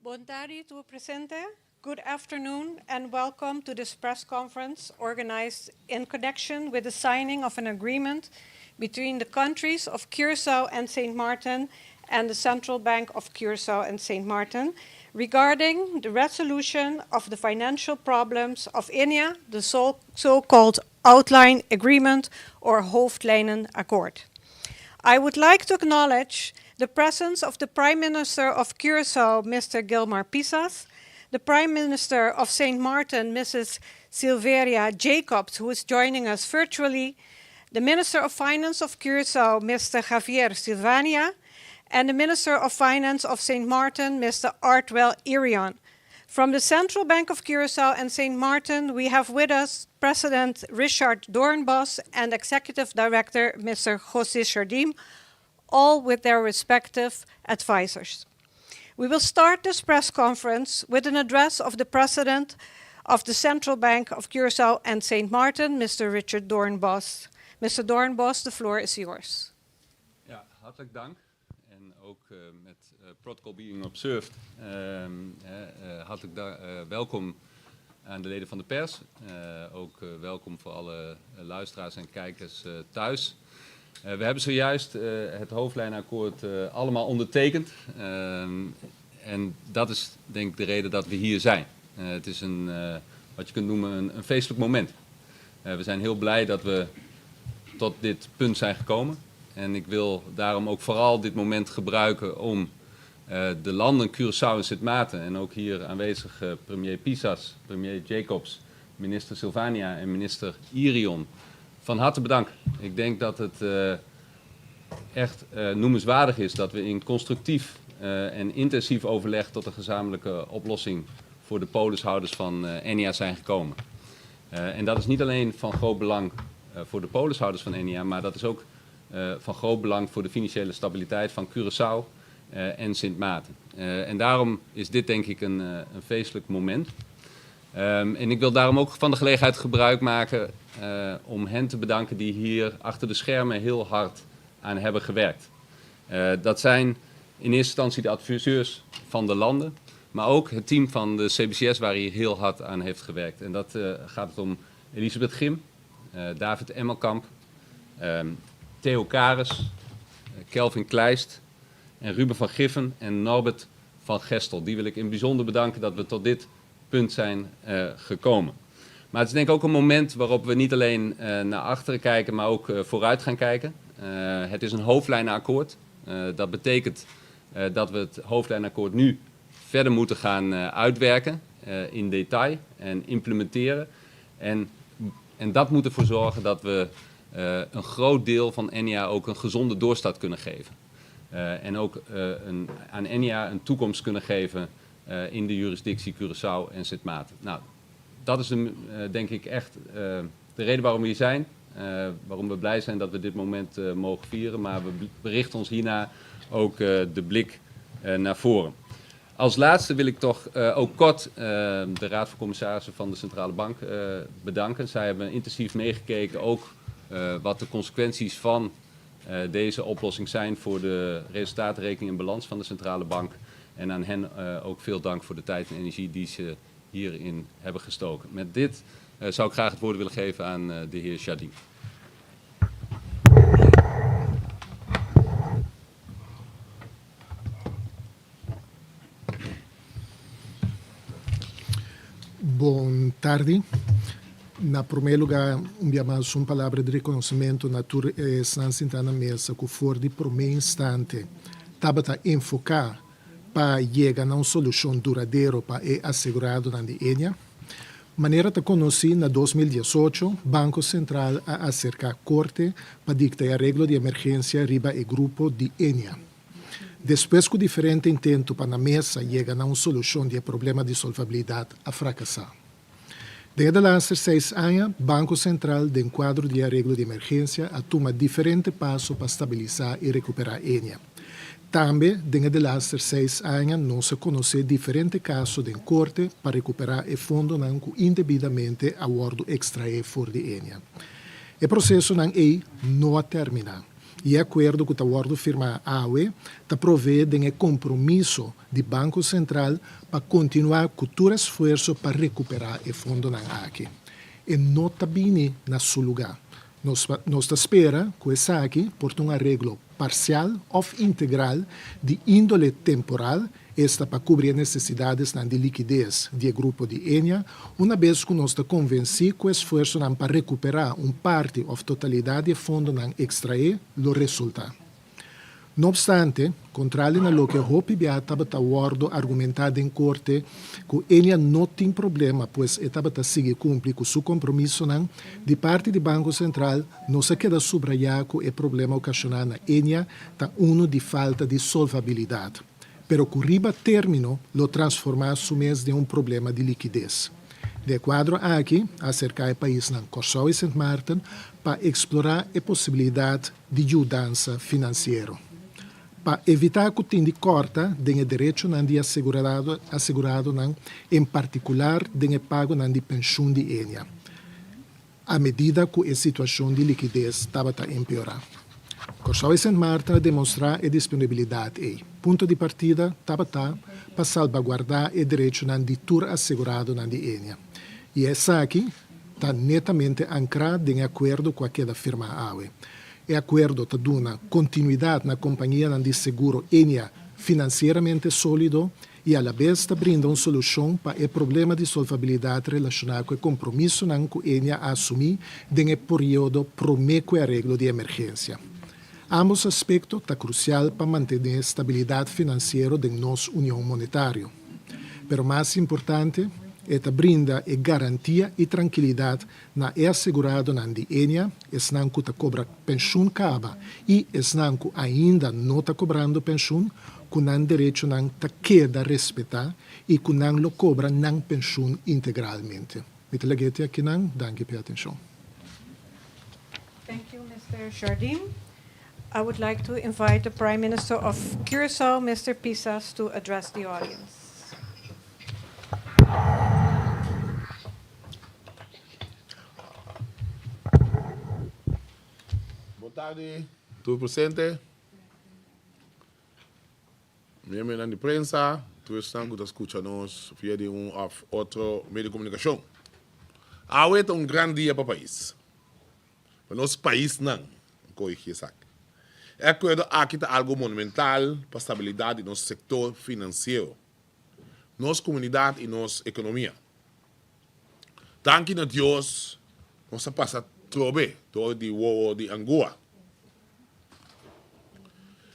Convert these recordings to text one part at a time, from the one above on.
Buon tardi presente. Good afternoon and welcome to this press conference organized in connection with the signing of an agreement between the countries of Curaçao and St. Martin and the Central Bank of Curaçao and St. Martin regarding the resolution of the financial problems of INEA, the so-called Outline Agreement or Hoofdlijnenakkoord. I would like to acknowledge the presence of the Prime Minister of Curaçao, Mr. Gilmar Pisas, the Prime Minister of St. Martin, Mrs. Silveria Jacobs, who is joining us virtually, the Minister of Finance of Curaçao, Mr. Javier Silvania, and the Minister of Finance of St. Martin, Mr. Artwell Irion. From the Central Bank of Curaçao and St. Martin, we have with us President Richard Doornbos and Executive Director Mr. José Jardim, all with their respective advisors. We will start this press conference with an address of the President of the Central Bank of Curaçao and St. Martin, Mr. Richard Doornbos. Mr. Doornbos, the floor is yours. Ja, hartelijk dank. En ook met protocol being observed, hartelijk welkom aan de leden van de pers. Ook welkom voor alle luisteraars en kijkers thuis. We hebben zojuist het hoofdlijnenakkoord allemaal ondertekend. En dat is denk ik de reden dat we hier zijn. Het is wat je kunt noemen een feestelijk moment. We zijn heel blij dat we tot dit punt zijn gekomen. En ik wil daarom ook vooral dit moment gebruiken om de landen Curaçao en Sint Maarten en ook hier aanwezig premier Pisas, premier Jacobs, minister Silvania en minister Irion van harte bedanken. Ik denk dat het echt noemenswaardig is dat we in constructief en intensief overleg tot een gezamenlijke oplossing voor de polishouders van ENEA zijn gekomen. En dat is niet alleen van groot belang voor de polishouders van ENEA, maar dat is ook van groot belang voor de financiële stabiliteit van Curaçao en Sint Maarten. En daarom is dit denk ik een feestelijk moment. En ik wil daarom ook van de gelegenheid gebruik maken om hen te bedanken die hier achter de schermen heel hard aan hebben gewerkt. Dat zijn in eerste instantie de adviseurs van de landen, maar ook het team van de CBCS waar hier heel hard aan heeft gewerkt. En dat gaat het om Elisabeth Grim, David Emmelkamp, Theo Kares, Kelvin Kleist en Ruben van Giffen en Norbert van Gestel. Die wil ik in bijzonder bedanken dat we tot dit punt zijn gekomen. Maar het is denk ik ook een moment waarop we niet alleen naar achteren kijken, maar ook vooruit gaan kijken. Het is een hoofdlijnenakkoord. Dat betekent dat we het hoofdlijnenakkoord nu verder moeten gaan uitwerken in detail en implementeren. En dat moet ervoor zorgen dat we een groot deel van ENEA ook een gezonde doorstart kunnen geven. En ook aan ENEA een toekomst kunnen geven in de jurisdictie Curaçao en Sint Maarten. Nou, dat is denk ik echt de reden waarom we hier zijn. Waarom we blij zijn dat we dit moment mogen vieren. Maar we berichten ons hierna ook de blik naar voren. Als laatste wil ik toch ook kort de Raad van Commissarissen van de Centrale Bank bedanken. Zij hebben intensief meegekeken ook wat de consequenties van deze oplossing zijn voor de resultaatrekening en balans van de Centrale Bank. En aan hen ook veel dank voor de tijd en energie die ze hierin hebben gestoken. Met dit zou ik graag het woord willen geven aan de heer Jardim. Boa tarde. Na primeiro lugar, enviamos uma palavra de reconhecimento na San Sintana Mesa, que for de primeiro instante, estava a enfocar para chegar a uma solução duradoura para assegurado na ENEA. Maneira de conhecer, na 2018, Banco Central a acercar a corte para dictar a regra de emergência riba e grupo de ENEA. Depois que o diferente intento para na mesa chegar a uma solução de problema de solvabilidade a fracassar. Desde os últimos 6 anos, o Banco Central, em quadro de arreglo de emergência, a toma diferentes passos para estabilizar e recuperar a ENEA. Também, desde os últimos 6 anos, não se conhece diferentes casos de corte para recuperar o fundo que indevidamente abordo extrair fora de ENEA. O processo não é não termina. e acordo que está acordo firmado a AUE, está provê de um compromisso do Banco Central para continuar com todo esforço para recuperar o fundo na aqui. E não está bem na seu lugar. Nós espera que essa aqui porte um arreglo parcial ou integral de índole temporal esta para cobrir necessidades de liquidez do grupo de Enia, uma vez que nós estamos convencidos que o esforço para recuperar parte ou totalidade do fundo extrair o resultado. No obstante, contrário a lo que Hopi estava argumentado em corte, que Enia não tem problema, pois estava seguir cumprir com seu compromisso de parte do Banco Central, não se queda subrayar que o problema ocasionado na Enia está de falta de solvabilidade. Pero que riba término lo transformar sumes de problema de liquidez. De quadro aqui, acerca do país na Corsau e St. Martin para explorar a possibilidade de mudança financeira. Para evitar que tenha corta de direito de assegurado em particular de pago de pensão de Enia, à medida que a situação de liquidez estava a empeorar. Corsau e St. Martin demonstrar a disponibilidade e ponto de partida estava para salvaguardar o direito de tur assegurado de Enia. E essa aqui está netamente ancrada em acordo com aquela firma AUE. O acordo está dando continuidade na companhia de seguro Enia financeiramente sólido e, à vez, está brindando uma solução para o problema de solvabilidade relacionado com o compromisso que Enia assumir em período promete arreglo de emergência. Ambos aspectos estão cruciais para manter a estabilidade financeira de nossa união monetária. Pero mais importante, esta brinda a garantia e tranquilidade na assegurado de Enia, esnan que está cobra pensão caba e esnan que ainda não está cobrando pensão, que não direito não está queda respeitar e que não lo cobra não pensão integralmente. Muito obrigado aqui não, danke pela atenção. Thank you, Mr. Jardim. I would like to invite the Prime Minister of Curaçao, Mr. Pisas, to address the audience. Boa tarde, tudo presente. Membros de prensa, todos estão que escutam via de outro meio de comunicação. Hoje é grande dia para o país. Para nosso país, não. Corrigir isso aqui. É acordo aqui está algo monumental para a estabilidade do nosso setor financeiro, nossa comunidade e nossa economia. Tanque a Deus, nós passa trobe todo de Angola.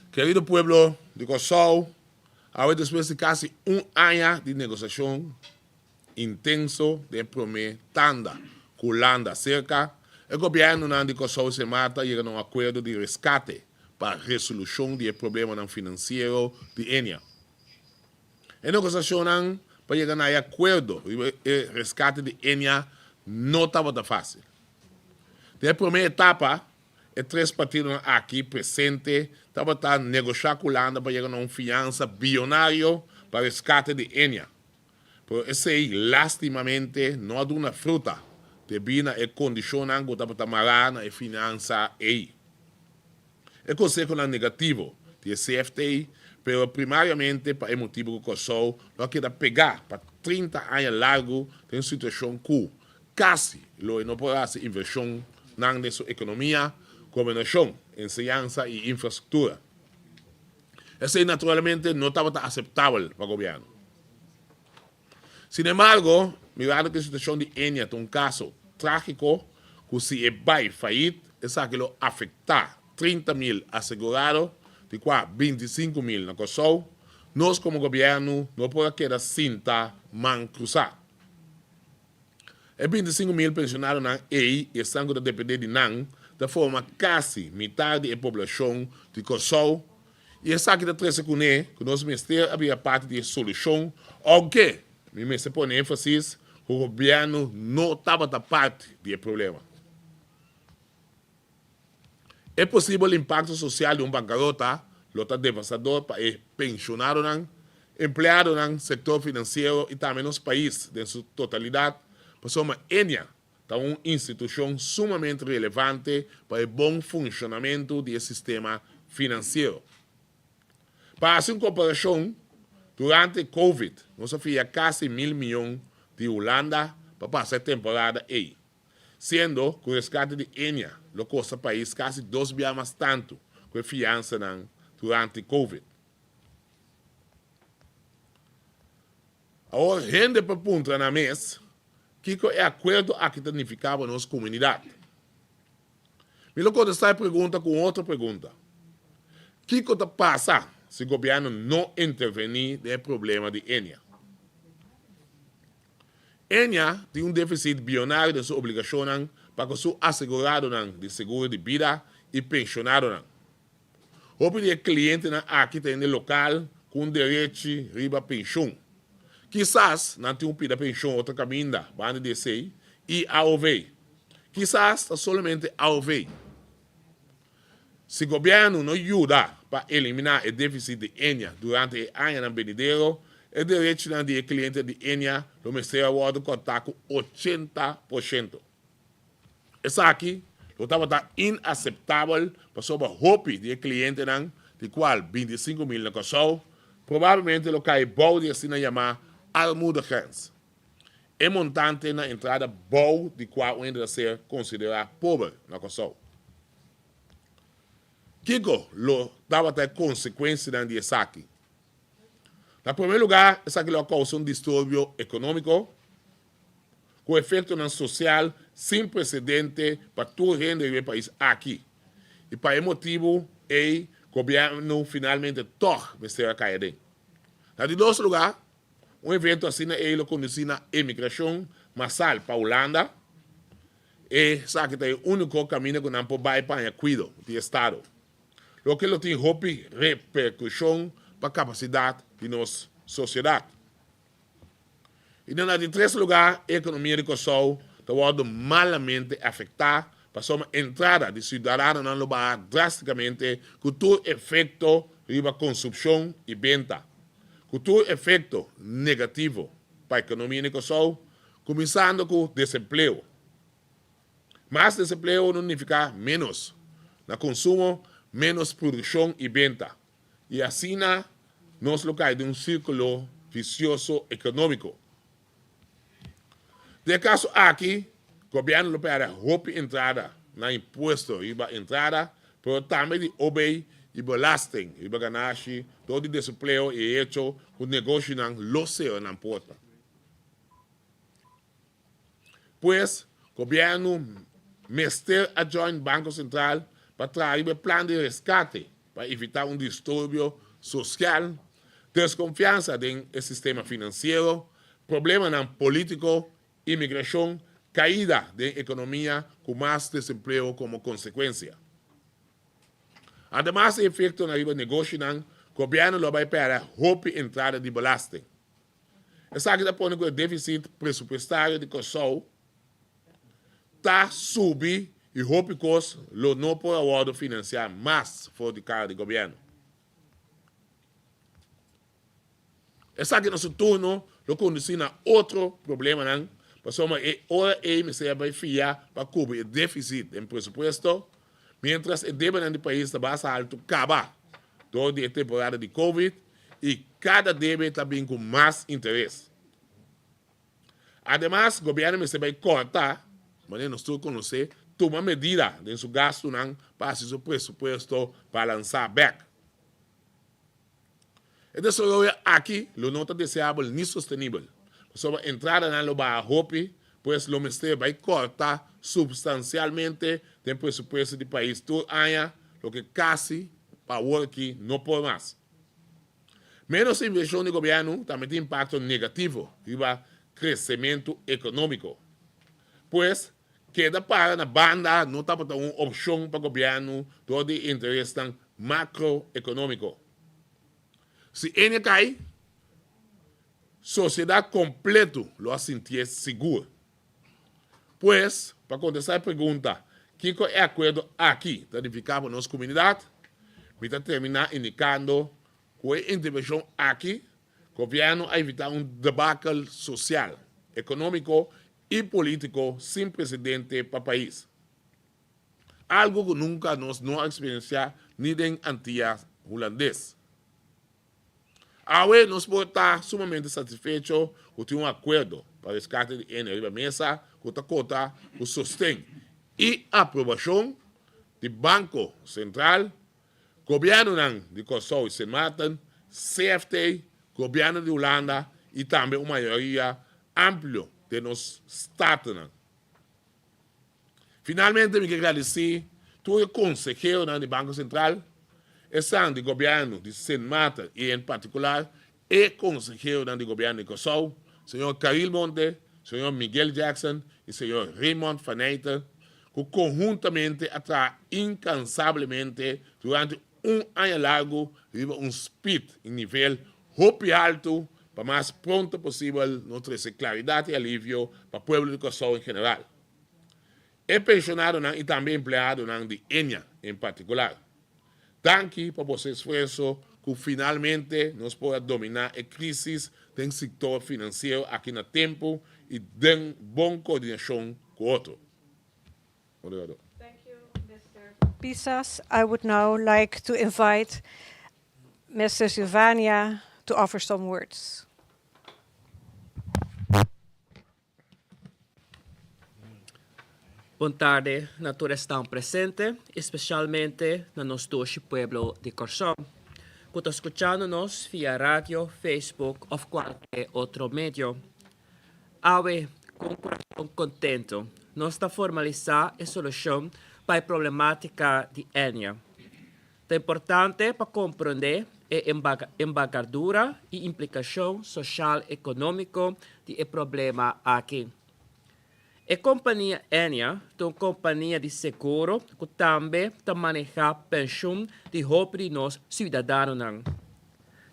Querido pueblo de Corsau, ahora después de casi un año de negociación intenso de prometanda culanda cerca, el gobierno de Corsau se mata y llega a un acuerdo de rescate para resolución del problema financiero de Enia. En negociación para llegar a acuerdo, el rescate de Enia no estaba tan fácil. Na primeira etapa, os três partidos aqui presentes estavam negociando com a Holanda para chegar a uma fiança bilionária para o resgate de Enia. Mas esse aí, lastimamente, não é uma fruta, devido às condições que estava marcando a fiança aí. O conselho é negativo do CFTI, mas primariamente para o motivo que o Corsau não quer pegar para 30 anos largo de uma situação que quase não pode fazer inversão na sua economia, governação, enseñança e infraestrutura. Isso naturalmente não estava aceitável para o governo. Sin embargo, mirando que a situação de Enia é um caso trágico, que se vai falir, é que lo afetar 30.000 assegurados, de qual 25.000 na Corsau, nós como governo não podemos quedar cinta man cruzar. E 25.000 pensionados na EI estão a depender de NAN, da forma quase metade da população de Corsau. E essa aqui da 13 que nosso ministério havia parte de solução, aunque, me se põe ênfase, o governo não estava da parte do problema. É possível o impacto social de bancarrota, lota devastador para os pensionados, empregados no setor financeiro e também nos países, em sua totalidade, para uma Enia é uma instituição sumamente relevante para o bom funcionamento do sistema financeiro. Para fazer uma comparação, durante a Covid, nós fizemos quase 1.000 milhões de Holanda para passar a temporada aí, sendo que o resgate de Enya lo custa ao país quase 2 vezes mais tanto que a fiança durante a Covid. Agora, gente pergunta na mesa que é acordo aqui significava a nossa comunidade. Me lo contestar a pergunta com outra pergunta. O que passa se o governo não intervenir no problema de Enya? Enya tem um déficit bilionário de sua obrigação para que seu assegurado de seguro de vida e pensionado. O cliente aqui tem no local com direito a pensão. Quizás não tem pida pensão outra caminha, banda de sei, e AOV. Quizás somente AOV. Se o governo não ajuda para eliminar o déficit de Enya durante o ano venidero, o direito do cliente de Enya lo Ministério pode contar com 80%. Isso aqui estava inaceitável para sobre o hope de cliente de qual 25 mil na Kosovo, provavelmente lo cai bom de assim chamar armoedegrens. É montante na entrada bom de qual ainda ser considerado pobre na Kosovo. Kiko lo dava até consequência disso aqui. Em primeiro lugar, isso aqui causa um distúrbio econômico com efeito social sem precedente para todo o rende do país aqui. E para esse motivo, o governo finalmente torna a ser caído. Em outro lugar, um evento assim ele conduz a imigração massal para a Holanda e sabe que é o único caminho que não pode para cuidar do Estado. O que tem repercussão para a capacidade de nossa sociedade. E no terceiro lugar, a economia de Kosovo está sendo malamente afetada para a entrada de cidadãos no lugar drasticamente com todo efeito sobre a consumo e venda. Com todo efeito negativo para a economia de Kosovo, começando com desemprego. Mais desemprego não significa menos no consumo, menos produção e venda. E assim, nós locais de um círculo vicioso econômico. De caso aqui, o governo para roupa entrada na imposto e entrada, mas também de obey e belasting e ganagem, todo o desemprego é hecho com o negócio não losse na porta. Pois, o governo mestre a joint Banco Central para trazer um plano de resgate para evitar um distúrbio social, desconfiança no sistema financeiro, problema político, imigração, caída da economia com mais desemprego como consequência. Además, o efeito no negócio, o governo vai para a roupa entrada de belasting. Essa aqui está pondo que o déficit pressupostário de Kosovo está subindo e roupa coisa não pode financiar mais fora de cara do governo. Essa aqui, nosso turno, lo conduz a outro problema, porque hora me vai fiar para cobrir o déficit em presupuesto, mientras o débito do país está mais alto, acaba toda a temporada de Covid e cada débito também com mais interesse. Además, o governo vai cortar, mas nós todos conhecemos, toma medida de seu gasto para seu presupuesto para lançar back. E desarrollo aqui, lo não está deseável nem sustentável. Sobre a entrada na loba roupa, pois o Ministério vai cortar substancialmente o presupuesto do país todo ano, o que quase para o aqui não pode mais. Menos inversão do governo também tem impacto negativo sobre crescimento econômico. Pois, queda para na banda não está para uma opção para o governo todo o interesse macroeconômico. Se ele cai, sociedade completa lo sentir seguro. Pois, para contestar a pergunta, que é acordo aqui, verificar para nossa comunidade, me está terminar indicando que a intervenção aqui, o governo a evitar um debacle social, econômico y político sin precedente para el país. Algo que nunca nos no experienciado ni en Antillas holandés. Ahora nos puede estar sumamente satisfecho con un acuerdo para el rescate de Enia arriba mesa, cota, con sostén y aprobación del Banco Central, Gobierno de Curaçao y Sint Maarten, CFT, Gobierno de Holanda y también una mayoría amplia de los estados. Finalmente, me quiero agradecer a todo el consejero del Banco Central, el del Gobierno de Sint Maarten y en particular el consejero del Gobierno de Curaçao, señor Caril Monte, señor Miguel Jackson y señor Raymond Van Eyten, que conjuntamente atrás incansablemente durante un año largo vive un speed en nivel muy alto para más pronto posible nos traer claridad y alivio para el pueblo de Curaçao en general. El pensionado y también empleado de Enia en particular. Danke por vuestro esfuerzo que finalmente nos pueda dominar la crisis del sector financiero aquí en el tiempo y de buena coordinación con otros. Thank you, Mr. Pisas. I would now like to invite Mr. Silvania to offer some words. Boa tarde a todos que estão presentes, especialmente no nosso pueblo de Curaçao, que estão escutando-nos via rádio, Facebook ou qualquer outro meio. Awe, com o coração contente, nós estamos formalizar a solução para a problemática de Enia. É importante para compreender a envergadura e implicação social e econômica do problema aqui. A companhia Enia é uma companhia de seguro que também maneja pensão de de nós cidadãos.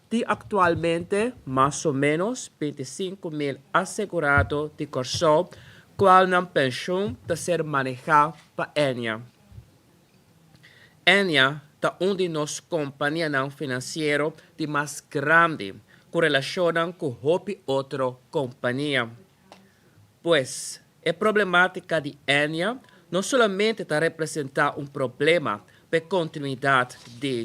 Tem atualmente mais ou menos 25.000 assegurados de Curaçao, qual não pensão de ser manejada para Enia. Enia é uma de nossas companhias não financeiras de mais grande que relacionam com outra companhia. Pois, a problemática de Enia não somente representa um problema para a continuidade de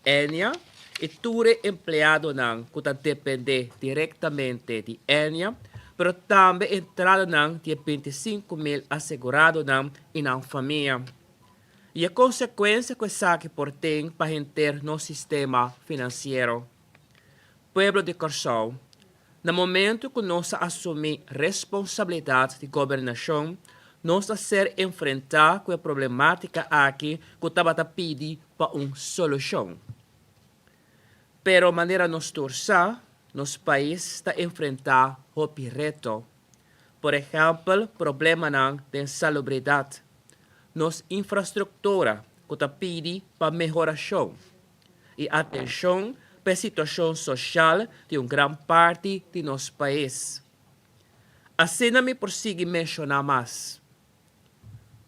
Enia e todo empregado que depende diretamente de Enia, mas também a entrada de 25.000 assegurados em uma família. E a consequência que isso tem para manter no sistema financeiro. Pueblo de Curaçao, no momento que nós assumimos responsabilidade de governação, nós a ser enfrentar com a problemática aqui que estava a pedir para uma solução. Pero maneira nós torcer, nosso país está a enfrentar o reto. Por exemplo, problema de insalubridade. Nossa infraestrutura que está pedindo para melhoração. E atenção para a situação social de uma grande parte de nosso país. Assim não me prossigo mencionar mais.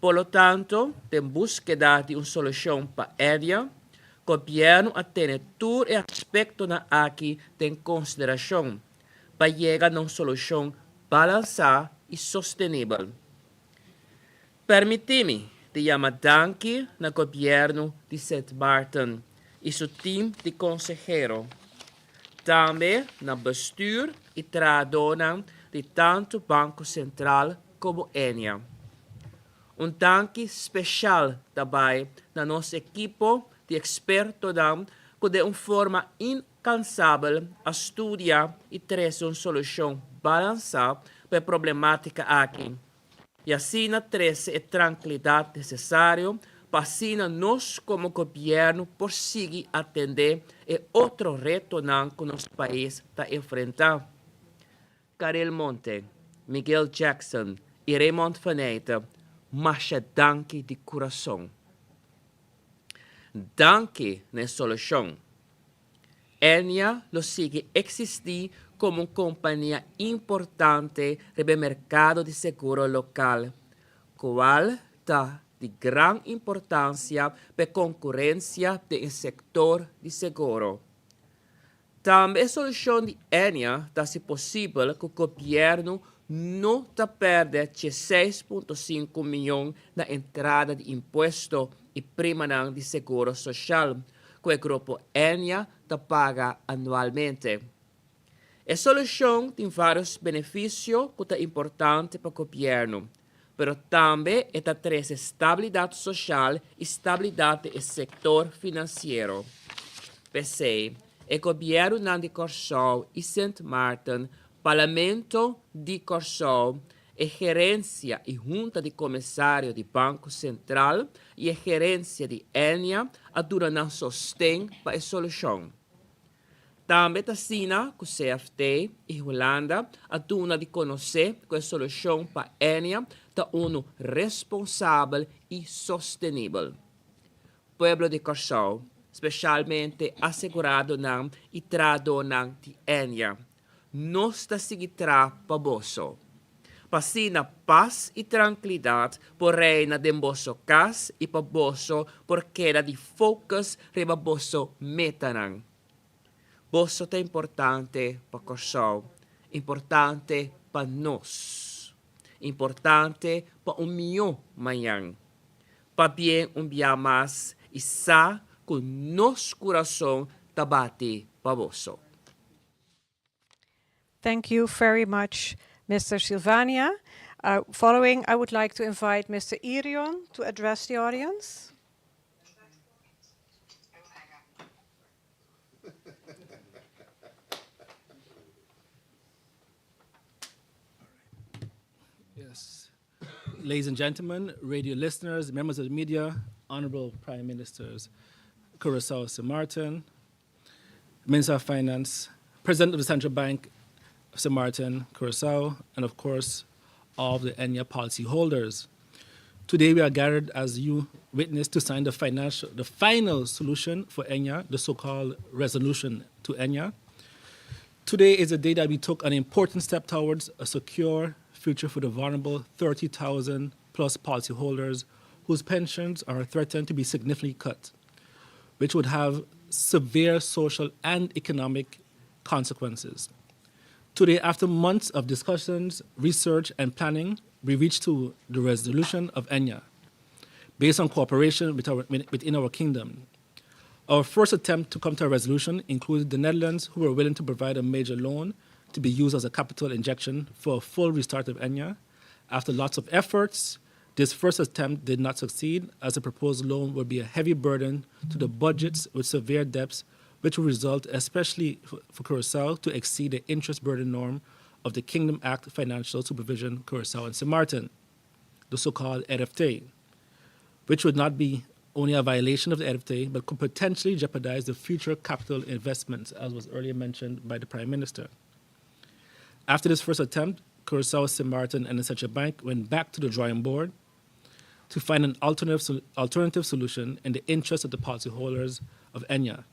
Por lo tanto, em busca de uma solução para Enia, o governo tem todo o aspecto aqui em consideração para chegar a uma solução balanceada e sustentável. Permite-me chamar danke no governo de Sint Maarten e seu time de consejero. Também no bestuur e trabalhadores de tanto Banco Central como Enia. Danke especial também na nossa equipe de expertos que de uma forma incansável estudar e trazer uma solução balanceada para a problemática aqui. E assim traz a tranquilidade necessária para assim nós, como governo, conseguir atender a outro reto que o nosso país está enfrentando. Caril Monte, Miguel Jackson e Raymond Van Eyten, marcha danke de coração. Danke na solução. Enia lo sigue existir como uma companhia importante no mercado de seguro local, qual está de grande importância para a concorrência do setor de seguro. Também a solução de Enia está se possível que o governo não está perde de 6,5 milhões na entrada de imposto e prima de seguro social, que o grupo Enia te paga anualmente. A solução tem vários benefícios que são importantes para o governo, mas também ela traz estabilidade social e estabilidade do setor financeiro. PC, o governo de Curaçao e Sint Maarten, Parlamento de Curaçao, a gerência e junta de comissário do Banco Central e a gerência de Enia aturam sostém para a solução. Também assina com o CFT e Holanda aturam de conhecer que a solução para Enia está responsável e sustentável. Pueblo de Curaçao, especialmente assegurado e trado de Enia, não está seguindo para bolso. Passina paz e tranquilidade por reina de bolso cas e para bolso por queda de focus reba bolso metanang. Bolso é importante para Curaçao, importante para nós, importante para milhão amanhã. Para bem dia mais e sa com nosso coração tabate para bolso. Thank you very much, Mr. Silvania. Following, I would like to invite Mr. Irion to address the audience. Yes. Ladies and gentlemen, radio listeners, members of the media, Honorable Prime Ministers, Curaçao Sint Maarten, Minister of Finance, President of the Central Bank of Sint Maarten, Curaçao, and of course, all of the Enya policy holders. Today we are gathered as you witness to sign the final solution for Enya, the so-called resolution to Enya. Today is a day that we took an important step towards a secure future for the vulnerable 30,000 plus policyholders whose pensions are threatened to be significantly cut, which would have severe social and economic consequences. Today, after months of discussions, research, and planning, we reached to the resolution of Enya, based on cooperation within our kingdom. Our first attempt to come to a resolution included the Netherlands, who were willing to provide a major loan to be used as a capital injection for a full restart of Enya. After lots of efforts, this first attempt did not succeed, as the proposed loan would be a heavy burden to the budgets with severe debts, which will result, especially for Curaçao, to exceed the interest burden norm of the Kingdom Act Financial Supervision Curaçao and Sint Maarten, the so-called RFT, which would not be only a violation of the RFT, but could potentially jeopardize the future capital investments, as was earlier mentioned by the Prime Minister. After this first attempt, Curaçao, Sint Maarten, and the Central Bank went back to the drawing board to find an alternative solution in the interest of the policyholders of Enya.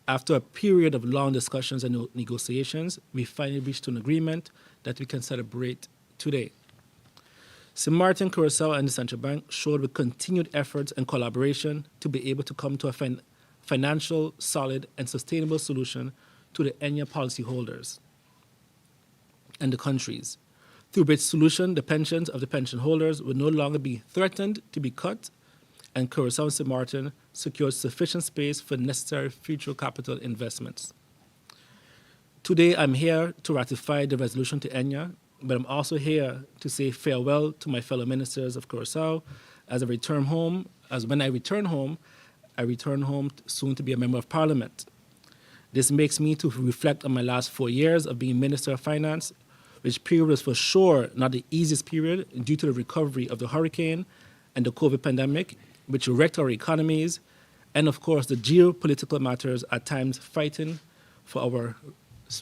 After a period of long discussions and negotiations, we finally reached an agreement that we can celebrate today. Sint Maarten, Curaçao, and the Central Bank showed with continued efforts and collaboration to be able to come to a financial, solid, and sustainable solution to the Enya policyholders and the countries, through which solution the pensions of the pension holders would no longer be threatened to be cut, and Curaçao and Sint Maarten secured sufficient space for necessary future capital investments. Today, I'm here to ratify the resolution to Enya, but I'm also here to say farewell to my fellow ministers of Curaçao as when I return home soon to be a member of Parliament. This makes me to reflect on my last 4 years of being Minister of Finance, which period was for sure not the easiest period due to the recovery of the hurricane and the COVID pandemic, which wrecked our economies, and of course the geopolitical matters at times fighting for our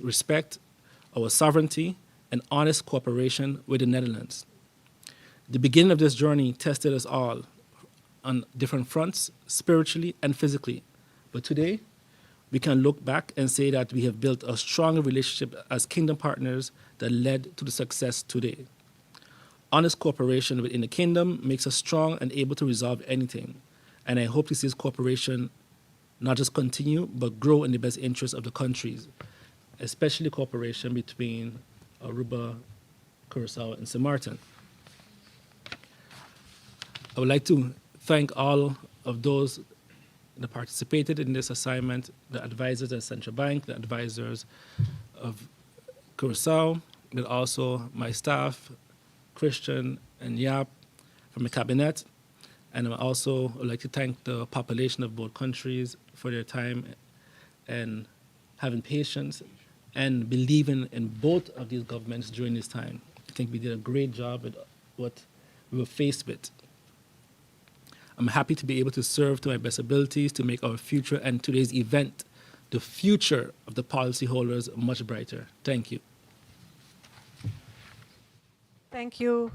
respect, our sovereignty, and honest cooperation with the Netherlands. The beginning of this journey tested us all on different fronts, spiritually and physically. But today, we can look back and say that we have built a stronger relationship as kingdom partners that led to the success today. Honest cooperation within the kingdom makes us strong and able to resolve anything. And I hope to see this cooperation not just continue, but grow in the best interest of the countries, especially cooperation between Aruba, Curacao, and St. Martin. I would like to thank all of those that participated in this assignment, the advisors at Central Bank, the advisors of Curacao, but also my staff, Christian and Yap from the cabinet. And I also would like to thank the population of both countries for their time and having patience and believing in both of these governments during this time. I think we did a great job with what we were faced with. I'm happy to be able to serve to my best abilities to make our future and today's event, the future of the policyholders, much brighter. Thank you. Thank you,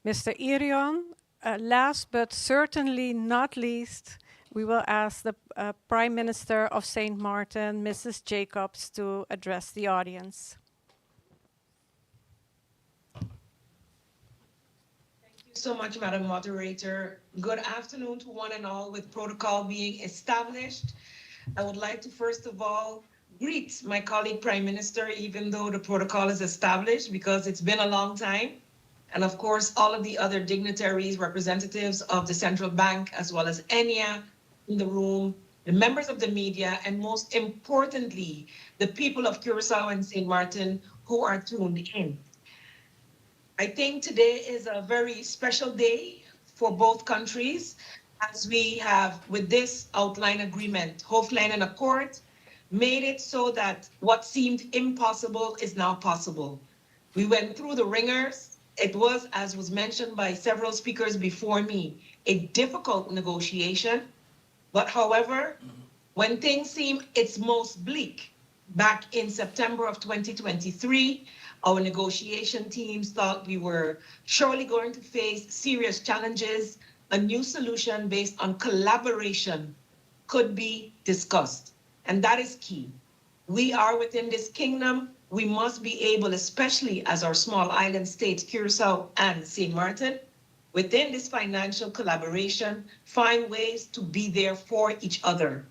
Mr. Irion. Last but certainly not least, we will ask the Prime Minister of St. Martin, Mrs. Jacobs, to address the audience. So much, Madam Moderator. Good afternoon to one and all. With protocol being established, I would like to first of all greet my colleague Prime Minister, even though the protocol is established, because it's been a long time. And of course, all of the other dignitaries, representatives of the Central Bank, as well as ENIA in the room, the members of the media, and most importantly, the people of Curacao and St. Martin who are tuned in. I think today is a very special day for both countries, as we have, with this outline agreement, Hoofdlijnen and Accord, made it so that what seemed impossible is now possible. We went through the ringers. It was, as was mentioned by several speakers before me, a difficult negotiation. But however, when things seem its most bleak, back in September of 2023, our negotiation teams thought we were surely going to face serious challenges. A new solution based on collaboration could be discussed. And that is key. We are within this kingdom. We must be able, especially as our small island states, Curacao and St. Martin, within this financial collaboration, find ways to be there for each other.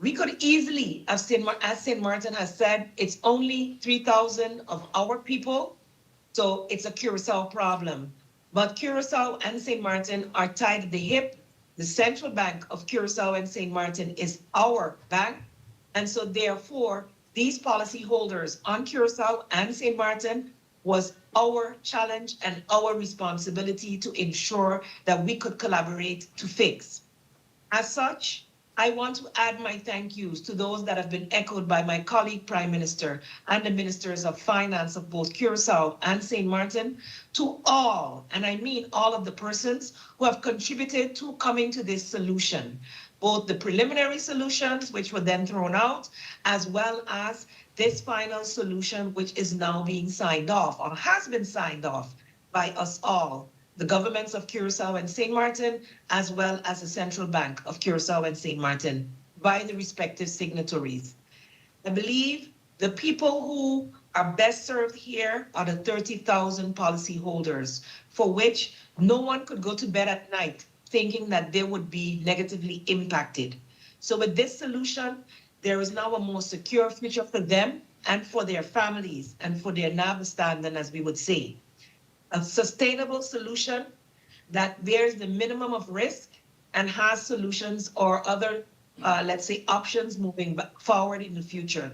We could easily, as St. Martin has said, it's only 3,000 of our people, so it's a Curacao problem. But Curacao and St. Martin are tied at the hip. The Central Bank of Curacao and St. Martin is our bank. And so therefore, these policyholders on Curacao and St. Martin was our challenge and our responsibility to ensure that we could collaborate to fix. As such, I want to add my thank yous to those that have been echoed by my colleague Prime Minister and the Ministers of Finance of both Curacao and St. Martin, to all, and I mean all of the persons who have contributed to coming to this solution, both the preliminary solutions, which were then thrown out, as well as this final solution, which is now being signed off or has been signed off by us all, the governments of Curacao and St. Martin, as well as the Central Bank of Curacao and St. Martin, by the respective signatories. I believe the people who are best served here are the 30,000 policyholders, for which no one could go to bed at night thinking that they would be negatively impacted. So with this solution, there is now a more secure future for them and for their families and for their nabestaanden, as we would say. A sustainable solution that bears the minimum of risk and has solutions or other, let's say, options moving forward in the future.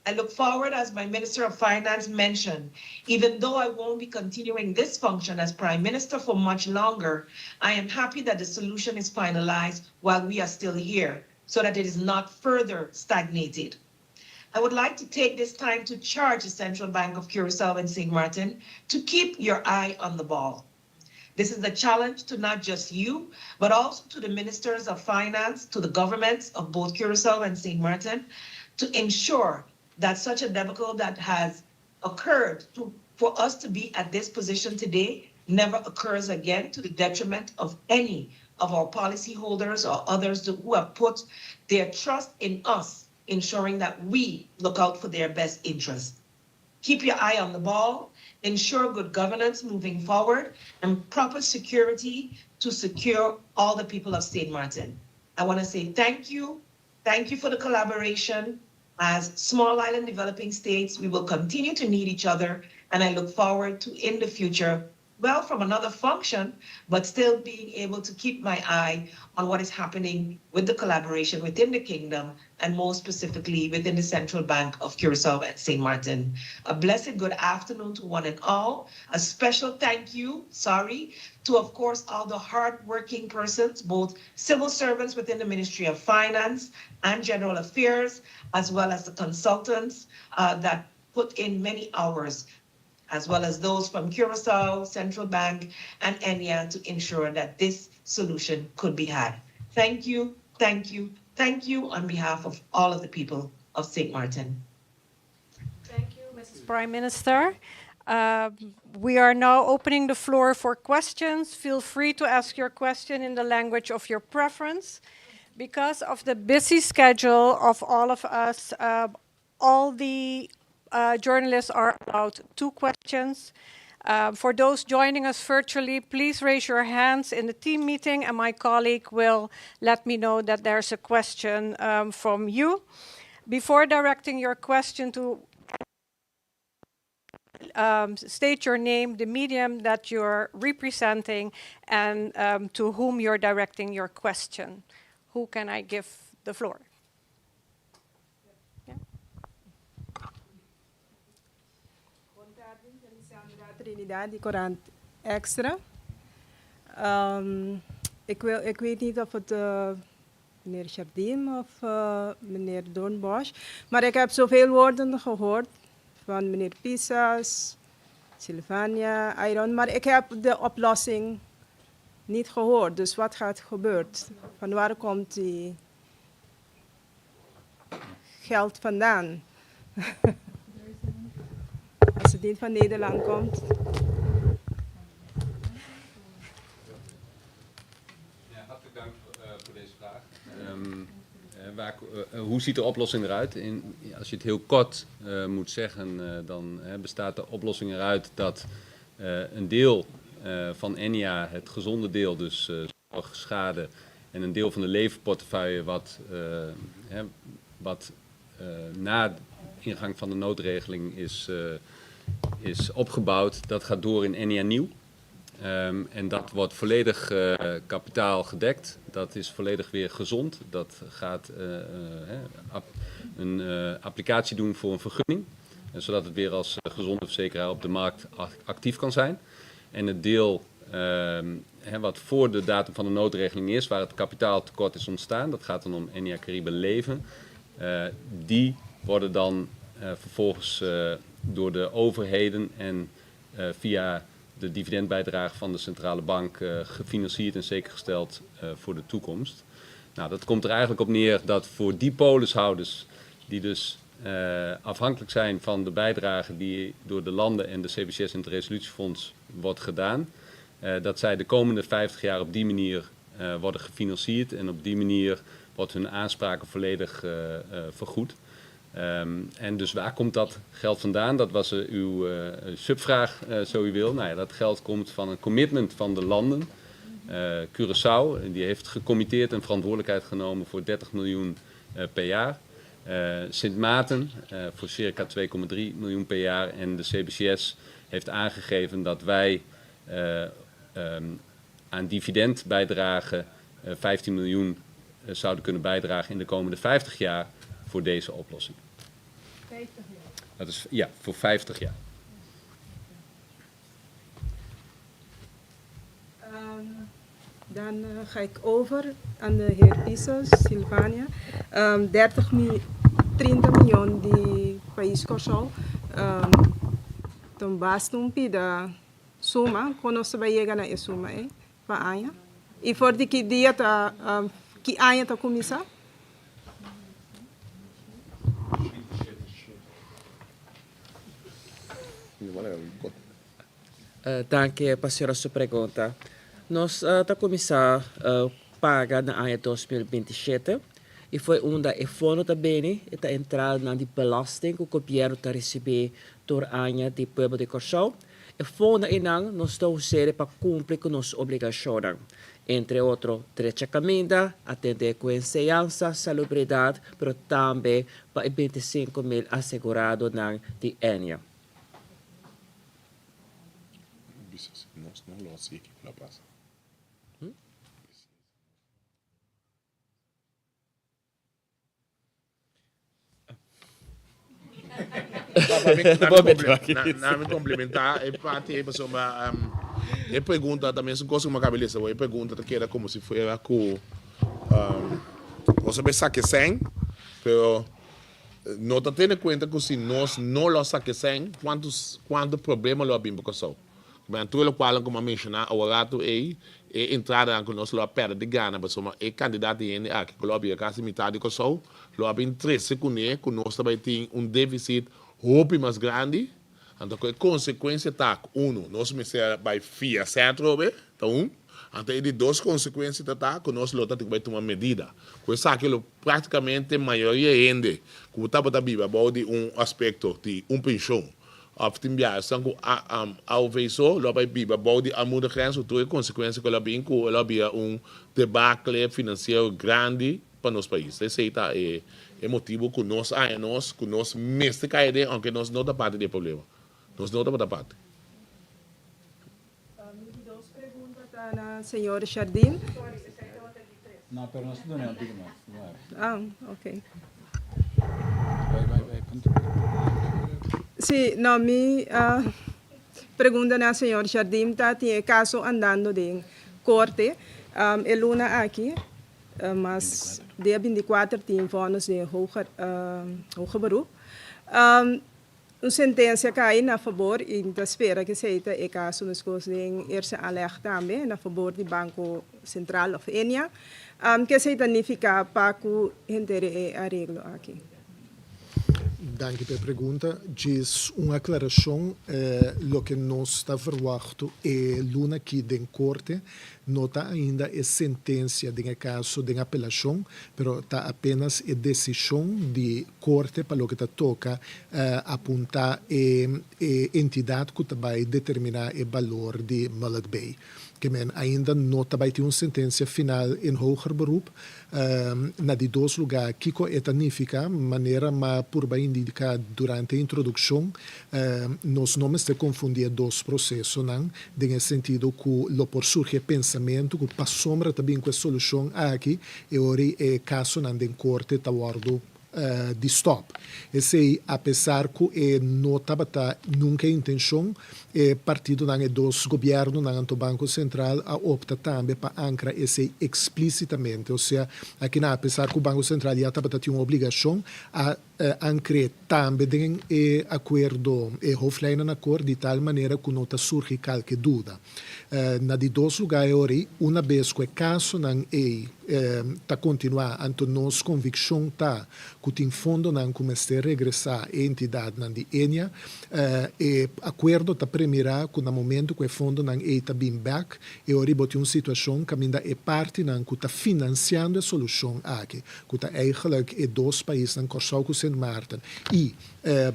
I look forward, as my Minister of Finance mentioned, even though I won't be continuing this function as Prime Minister for much longer, I am happy that the solution is finalized while we are still here, so that it is not further stagnated. I would like to take this time to charge the Central Bank of Curacao and St. Martin to keep your eye on the ball. This is a challenge to not just you, but also to the Ministers of Finance, to the governments of both Curacao and St. Martin, to ensure that such a debacle that has occurred for us to be at this position today never occurs again to the detriment of any of our policyholders or others who have put their trust in us, ensuring that we look out for their best interests. Keep your eye on the ball, ensure good governance moving forward, and proper security to secure all the people of St. Martin. I want to say thank you. Thank you for the collaboration. As small island developing states, we will continue to need each other, and I look forward to in the future, well, from another function, but still being able to keep my eye on what is happening with the collaboration within the kingdom, and more specifically within the Central Bank of Curacao and St. Martin. A blessed good afternoon to one and all. A special thank you, to, of course, all the hardworking persons, both civil servants within the Ministry of Finance and General Affairs, as well as the consultants that put in many hours, as well as those from Curacao, Central Bank, and ENIA to ensure that this solution could be had. Thank you, thank you, thank you on behalf of all of the people of St. Martin. Thank you, Mrs. Prime Minister. We are now opening the floor for questions. Feel free to ask your question in the language of your preference. Because of the busy schedule of all of us, all the journalists are allowed 2 questions. For those joining us virtually, please raise your hands in the team meeting and my colleague will let me know that there's a question from you. Before directing your question to state your name, the medium that you're representing, and to whom you're directing your question. Who can I give the floor? Trinidad, die Courant Extra. Ik weet niet of het meneer Jardim of meneer Doornbosch, maar ik heb zoveel woorden gehoord van meneer Pisas, Sylvania, Iron, maar ik heb de oplossing niet gehoord. Dus wat gaat gebeuren? Van waar komt die geld vandaan? Als het niet van Nederland komt. Ja, hartelijk dank voor deze vraag. Hoe ziet de oplossing eruit? Als je het heel kort moet zeggen, dan bestaat de oplossing eruit dat een deel van ENIA, het gezonde deel, dus zorg, schade, en een deel van de levenportefeuille wat na ingang van de noodregeling is opgebouwd, dat gaat door in ENIA nieuw. En dat wordt volledig kapitaal gedekt. Dat is volledig weer gezond. Dat gaat een applicatie doen voor een vergunning. Zodat het weer als gezonde verzekeraar op de markt actief kan zijn. En het deel wat voor de datum van de noodregeling is, waar het kapitaaltekort is ontstaan, dat gaat dan om ENIA Caribe Leven. Die worden dan vervolgens door de overheden en via de dividendbijdrage van de centrale bank gefinancierd en zekergesteld voor de toekomst. Nou, dat komt er eigenlijk op neer dat voor die polishouders die dus afhankelijk zijn van de bijdrage die door de landen en de CBCS en het Resolutiefonds wordt gedaan, dat zij de komende 50 jaar op die manier worden gefinancierd en op die manier wordt hun aanspraken volledig vergoed. En dus waar komt dat geld vandaan? Dat was uw subvraag, zo u wil. Nou ja, dat geld komt van een commitment van de landen. Curaçao, die heeft gecommitteerd en verantwoordelijkheid genomen voor 30 miljoen per jaar. Sint Maarten voor circa 2,3 miljoen per jaar. En de CBCS heeft aangegeven dat wij aan dividendbijdragen 15 miljoen zouden kunnen bijdragen in de komende 50 jaar voor deze oplossing. 50 jaar? Dat is, ja, voor 50 jaar. Dan ga ik over aan de heer Pisas, Sylvania. 30 miljoen di país Curaçao. Então basta pida suma, quando você vai chegar na suma, para Anya. E for de que dia tá, que Anya tá começar? Danke, pastora, sua pergunta. Nós está começar a pagar na ano 2027 e foi onde o fundo também está entrando na belasting que o governo está receber door ano do povo de Curaçao E fundo inang nós estamos sendo para cumprir com nossa obrigação. Entre outros, trecha caminda, atender com enseñança, salubridade, mas também para 25 mil assegurados de ENIA. Não, sei que lá passa. Para me complementar, é parte aí, pessoal, eu pergunta também, se gosto de uma cabeça, eu pergunta que era como se fosse com você pensa que sem, pero não está tendo em conta que se nós não lo saque sem, quantos problemas lo abrimos com isso. Mas tudo o qual como mencionar, o gato é entrada com nós lo perde de gana, pessoal, é candidato em aqui que lo abrir quase metade com isso, lo abrir 3 segundos, que nós também tem déficit roupa mais grande. Então, a consequência está, nós começamos a FIA centro, então, então, de 2 consequências está, que nós temos que tomar medida. Com isso, aquilo praticamente a maioria ainda, que está para viver, de aspecto de pensão. Of tim bia sang ao veiso lo vai biba body a muda grenzo tu consequência que ela bem com ela bia debacle financeiro grande para nosso país. Esse é motivo que nós mestre cair aunque nós não da parte do problema. Nós não da parte. Duas perguntas na senhora Jardim. Não, pero nós não é antigo mais. Ah, ok. Vai. Sim, não, me pergunta na senhora Jardim, está tem caso andando de corte, é luna aqui, mas dia 24 tem vonos de hoger beroep. Uma sentença cai na favor e da espera que seja o caso nos coisas de eerste aanleg também na favor do Banco Central of ENIA, que se significa para que entere arreglo aqui. Dank pela pergunta. Diz uma aclaração. O que nós está verwachten é luna aqui de corte. Não está ainda a sentença de caso de apelação, mas está apenas a decisão de corte para o que toca apontar a entidade que vai determinar o valor de Mullet Bay. Que men ainda não vai ter uma sentença final em hoger beroep. Na de 2 lugares, que é significa maneira mas por bem indicar durante a introdução, nós não se confundir 2 processos, não, no sentido que lo por surge pensamento que para sombra também com a solução aqui e ora é caso não em corte tawardo de stop. Esse, apesar que não estava nunca a intenção, partido não é dos governos, não do Banco Central, a opta também para ancrar esse explicitamente. Ou seja, aqui não, apesar que o Banco Central já estava tendo uma obrigação a ancrar também em acordo, e offline acordo de tal maneira que não surge qualquer dúvida. Na de 2 lugares, uma vez que o caso não está continuar, então nossa convicção está que tem fundo não começa a regressar a entidade não de ENIA, e acordo está primeiro que no momento que o fundo não está bem back, e ora bote uma situação que ainda é parte não que está financiando a solução aqui, que está eigenlijk 2 países não Corsau com Sint Maarten e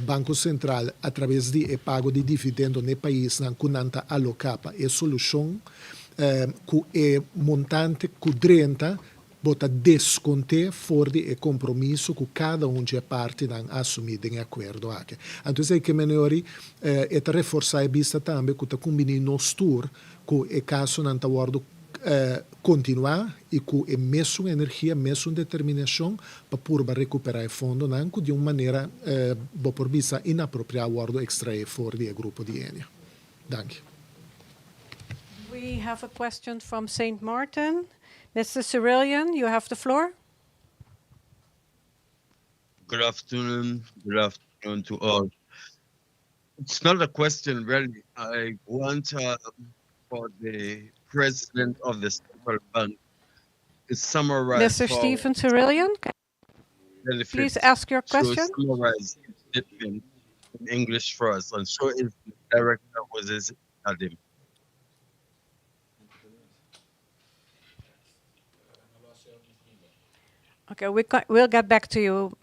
Banco Central através de pago de dividendo no país não que não está alocada a solução que é montante que 30 bota desconte fora de compromisso que cada de parte não assumido em acordo aqui. Então é que melhori é reforçar a vista também que está combinando nos tour que é caso não está continuar e que é mesmo energia, mesmo determinação para por recuperar o fundo não que de uma maneira por vista inapropriada guardo extrair fora do grupo de ENIA. Danke. We have a question from St. Martin. Mr. Cyrillian, you have the floor. Good afternoon. Good afternoon to all. It's not a question, really. I want for the president of the central bank to summarize. Mr. Stephen Cyrillian, please ask your question. To summarize his statement in English for us, and so is the director was his Adim. Okay, we'll get back to you,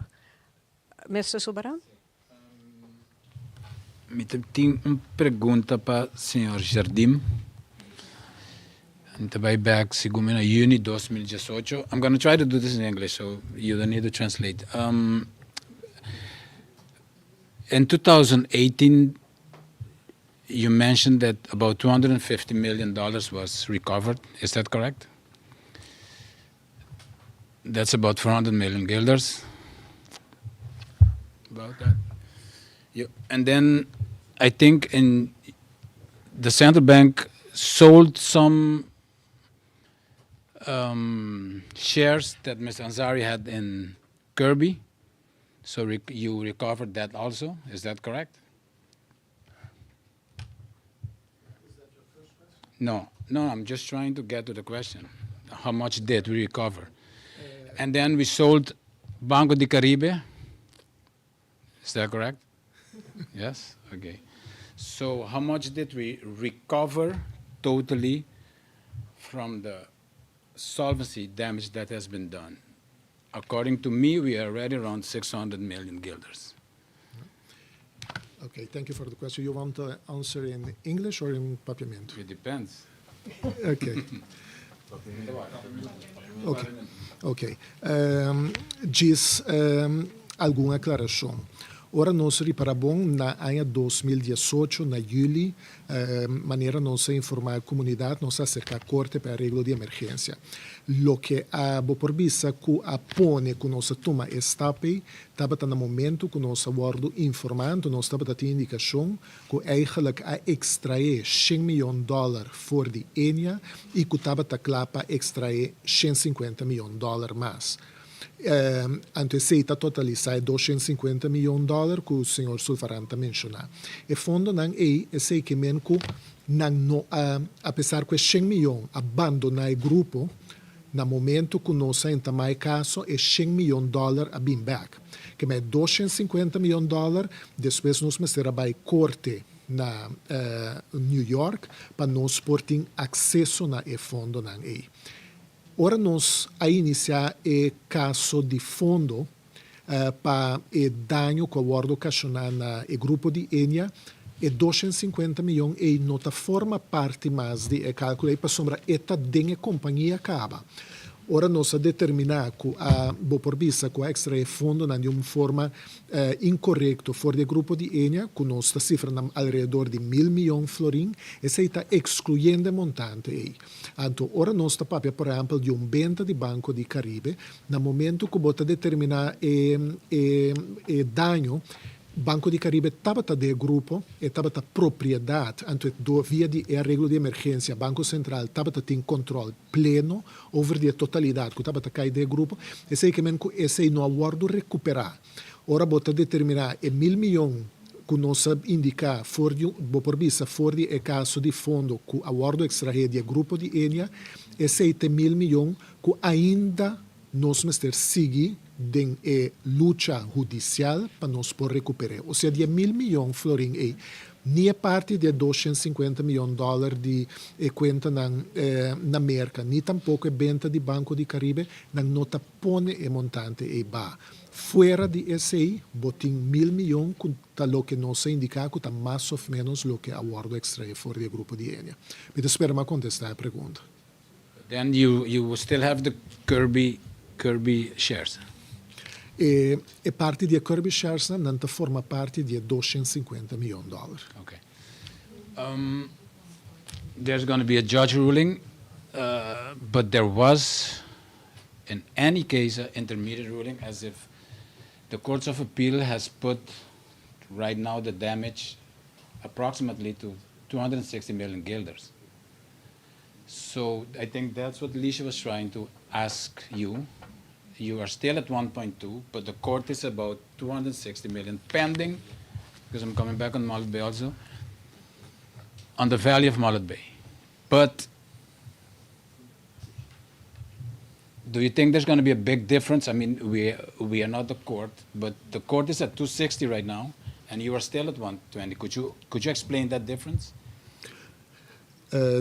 Mr. Subaran. Tenho uma pergunta para o Sr. Jardim. And by back, segundo na Juni 2018. I'm going to try to do this in English, so you don't need to translate. In 2018, you mentioned that about $250 million was recovered. Is that correct? That's about 400 million guilders. About that. Yeah. And then I think in the central bank sold some shares that Mr. Ansari had in Kirby. So you recovered that also. Is that correct? No, I'm just trying to get to the question. How much did we recover? And then we sold Banco de Caribe. Is that correct? Yes? Okay. So how much did we recover totally from the solvency damage that has been done? According to me, we are already around 600 million guilders. Okay, thank you for the question. You want to answer in English or in papiamento? It depends. Okay. Ok. Diz alguma aclaração. Ora, nós reparamos na ano 2018, na julho, maneira nós informar a comunidade, nós acercar a corte para arreglo de emergência. Lo que a boporbisa que a pone que nós toma estape, estava no momento que nós abordo informando, nós estava a indicação que eigenlijk a extrair $100 milhões voor die enia e que estava a clapa extrair $150 milhões mais. Antes se está totalizar $250 milhões que o senhor Sulfaranta mencionou. E fundo não é sei que men que não apesar que 100 milhões abandonar o grupo, no momento que nós ainda mais caso é $100 milhões a been back. Que é $250 milhões, depois nós será by corte na New York para nós portem acesso na e fundo não é. Ora, nós a iniciar o caso de fundo para o dano que o guardo ocasionar no grupo de Enia e 250 milhões e não forma parte mais de cálculo para sombra esta dengue companhia acaba. Ora, nós a determinar que a boporbisa que a extra fundo de uma forma incorreta for do grupo de Enia, que nós está cifra alrededor de $1.000 milhões florim, e se está excluyendo montante aí. Então, ora nós está papel, por exemplo, de venda de Banco de Caribe, no momento que bota determinar dano, Banco de Caribe estava de grupo e estava propriedade, então via de arreglo de emergência, Banco Central estava tem controle pleno over a totalidade que estava cair de grupo, e sei que esse não aguardo recuperar. Ora bota determinar $1.000 milhões que nós indicar for de boporbisa for de caso de fundo que aguardo extrair de grupo de Enia, esse $1.000 milhões que ainda nós mester seguir de luta judicial para nós por recuperar. Ou seja, de $1.000 milhões florim aí, nem parte de $250 milhões de conta na América, nem tampouco é venda de Banco de Caribe, não nota pone e montante e ba. Fora de esse, botin $1.000 milhões, que lo que nós indicar que está mais ou menos lo que a guardo extra fora do grupo de Enia. Me espera me contestar a pergunta. Then you still have the Kirby shares. E parte di Kirby Shares non forma parte di $250 milhões. Okay. There's going to be a judge ruling, but there was, in any case, an intermediate ruling, as if the Courts of Appeal has put right now the damage approximately to 260 million guilders. So I think that's what Alicia was trying to ask you. You are still at 1.2, but the court is about 260 million pending, because I'm coming back on Mullet Bay also, on the value of Mullet Bay. But do you think there's going to be a big difference? I mean, we are not the court, but the court is at 260 right now, and you are still at 120. Could you explain that difference?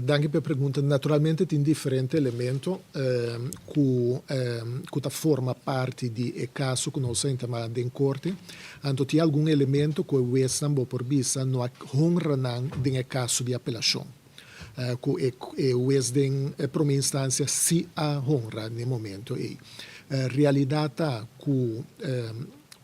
Dank per pergunta. Naturalmente tem differenti elementi che forma parte di caso che noi sentiamo in corte. Anto ti alcun elemento che Westam por bisa no honranan in caso di appellazione. Che Westam prima instanza si a honra nel momento. Realidade che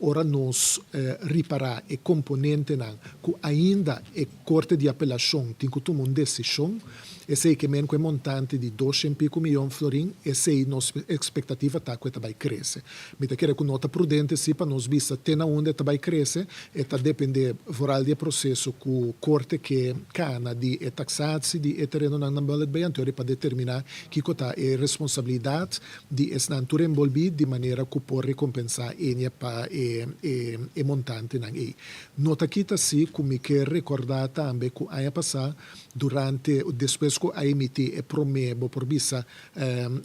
ora nos riparar e componente nan que ainda é corte de apelação tem que tomar uma decisão e sei que men com montante de 200 milhões florim e sei nos expectativa tá que vai crescer me tá querer com nota prudente se para nos vista ter na onde tá vai crescer e tá depender voral de processo que corte que cana de taxação de terreno na bala bem anterior para determinar que cota é responsabilidade de esnatura envolvida de maneira que pode recompensar enia para e montante nang e. Nota kita si come che ricordata ambe ku aya passar durante depois que a emiti e promebo por bisa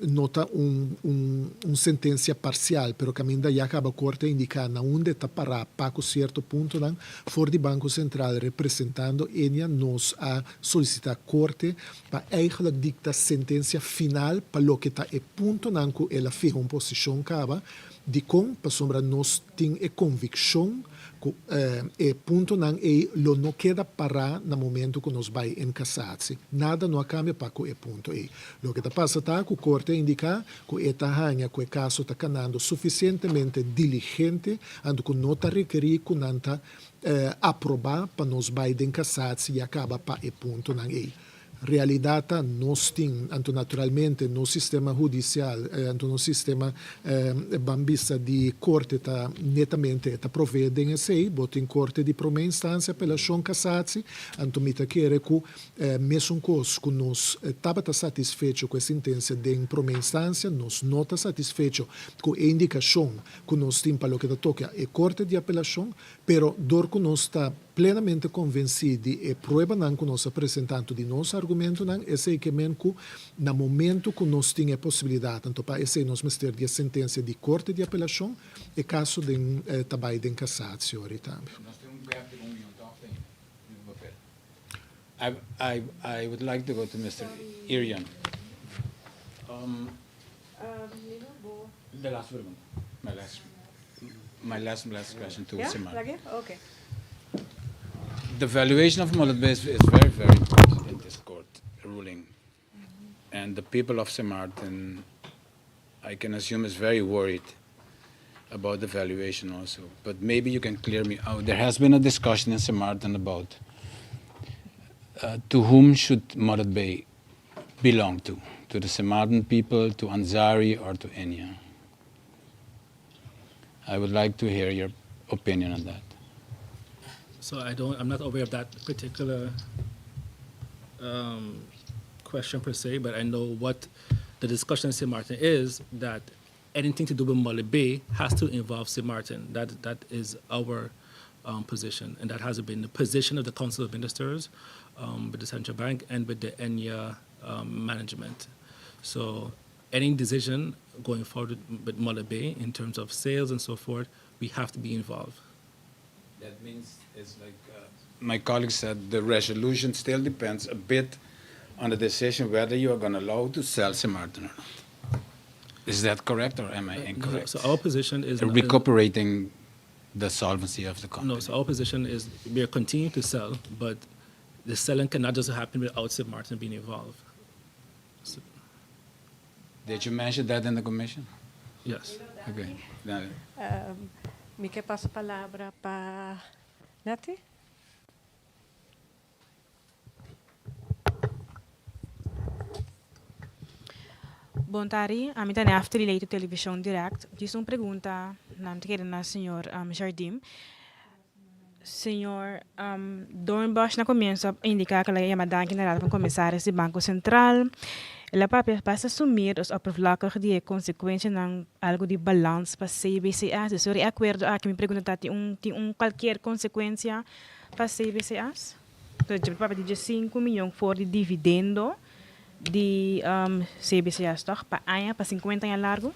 nota un sentenza parcial pero caminda ya acaba corte indica na onde tapará para com certo ponto nan for di Banco Central representando enia nos a solicitar corte para eigenlijk dicta sentença final para lo que ta e ponto nan ku ela fija uma posição cava di com para sombra nos tem e convicção e ponto não é lo não queda parar no momento que nos vai em casar-se nada não cambia para que é ponto é lo que está passa tá que o corte indica que esta ranha que o caso está canando suficientemente diligente ando que não está requerir que não está aprovar para nos vai em casar-se e acaba para é ponto não é realidade nós tem anto naturalmente no sistema judicial anto no sistema bambista di corte ta netamente ta provvede in sei bot in corte di prima instanza per la shon cassazzi anto mi ta chiere cu messo un cos cu nos tabata satisfecho questa sentenza de in prima instanza nos nota satisfecho cu indicazione cu nos timpa lo che da tocca e corte di appellazione però dor cu nos sta plenamente convencidos e prova não que nós apresentando de nosso argumento não é sei que mesmo no momento que nós temos a possibilidade então para esse nós mesmo ter a sentença de corte de apelação e caso de trabalho de cassação também. I would like to go to Mr. Irian. The last one. My last question to Simar. Okay. The valuation of Mullet Bay is very, very important in this court ruling. And the people of St. Martin, I can assume, is very worried about the valuation also. But maybe you can clear me out. There has been a discussion in St. Martin about to whom should Mullet Bay belong to the St. Martin people, to Ansari, or to Enya? I would like to hear your opinion on that. So I'm not aware of that particular question per se, but I know what the discussion in St. Martin is, that anything to do with Mullet Bay has to involve St. Martin. That is our position, and that has been the position of the Council of Ministers, with the Central Bank and with the Enya management. So any decision going forward with Mullet Bay in terms of sales and so forth, we have to be involved. That means it's like my colleague said, the resolution still depends a bit on the decision whether you are going to allow to sell St. Martin or not. Is that correct or am I incorrect? So our position is recuperating the solvency of the company. No, so our position is we are continuing to sell, but the selling cannot just happen without St. Martin being involved. So, did you mention that in the commission? Yes. Okay. Me que passa a palavra para Nati. Bom tarde, a mim também after leito televisão direct. Diz uma pergunta na querida senhor Jardim. Senhor Dornbusch na começo indica que ela é chamada general para comissário do Banco Central. Ela passa a assumir as oppervlakkige de consequências de algo de balanço para CBCA. Se de acordo aqui me pergunta tem qualquer consequência para CBCA? Então, o papai diz 5 milhões for de dividendo de CBCA toch para ano, para 50 anos largo?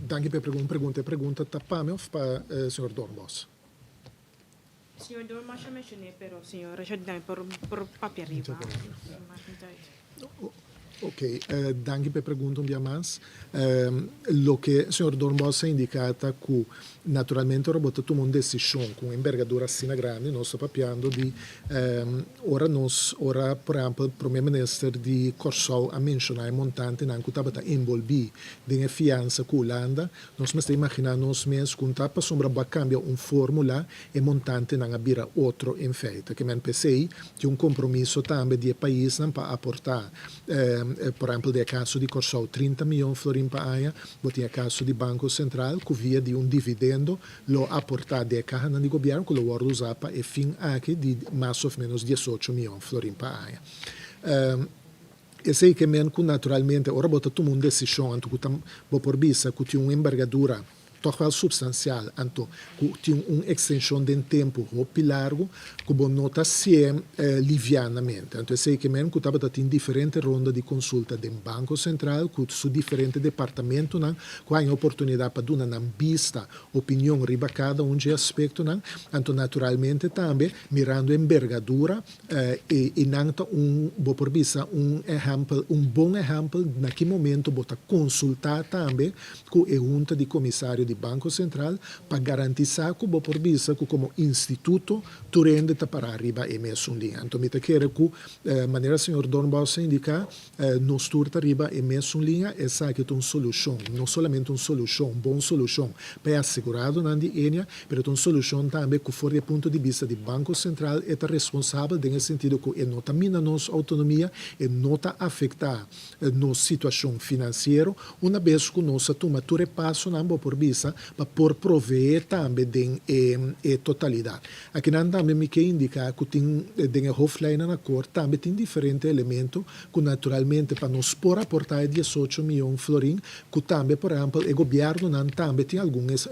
Dank je per pergunta. Pergunta tapame of para senhor Dornbusch? Senhor Dormas já mencionei, pero senhora já dá por papel arriba. Ok, danke per pergunta un dia mais. Lo che il signor Dornbos ha indicato che naturalmente ora botta uma decisão com envergadura assim grande, nós estamos papiando de ora por exemplo, o primeiro-ministro de Corsol a mencionar montante não que estava envolvido em fiança com a Holanda, nós estamos imaginando nós mesmos que estava sombra para cambiar fórmula e montante não abrir outro em feita, que me pensei que compromisso também de país não para aportar, por exemplo, no caso de Corsol 30 milhões florim para aia, botinha caso de Banco Central que via de dividendo lo aportar de caja no governo que lo guarda usar para e fim aqui de mais ou menos 18 milhões florim para aia. E sei que naturalmente ora bota tu uma decisão anto que vou por vista que tem uma envergadura toch wel substancial, anto que tem uma extensão de tempo muito largo que vou nota livianamente. Então sei que que estava em diferentes rondas de consulta do Banco Central, que su diferentes departamentos não, que há oportunidade para dar uma vista, opinião riba cada aspecto não, então naturalmente também mirando envergadura e não vou por vista bom exemplo naquele momento bota consultar também com a junta de comissário de Banco Central para garantizar que o por vista que como instituto tu rende para arriba e messo um linha. Então me te quero que maneira o senhor Dornbos indica nos turta arriba e messo um linha é que é uma solução, não somente uma solução, boa solução para assegurado na Enia, mas uma solução também que for do ponto de vista do Banco Central é responsável no sentido que não mina nossa autonomia e não afetar nossa situação financeira, uma vez que nós toma tudo passo não por vista para por prover também de totalidade. Aqui não também me quer indicar que tem a hoofdlijnen na cor também tem diferentes elementos que naturalmente para nos por aportar 18 milhões florim que também por exemplo o governo não também tem alguns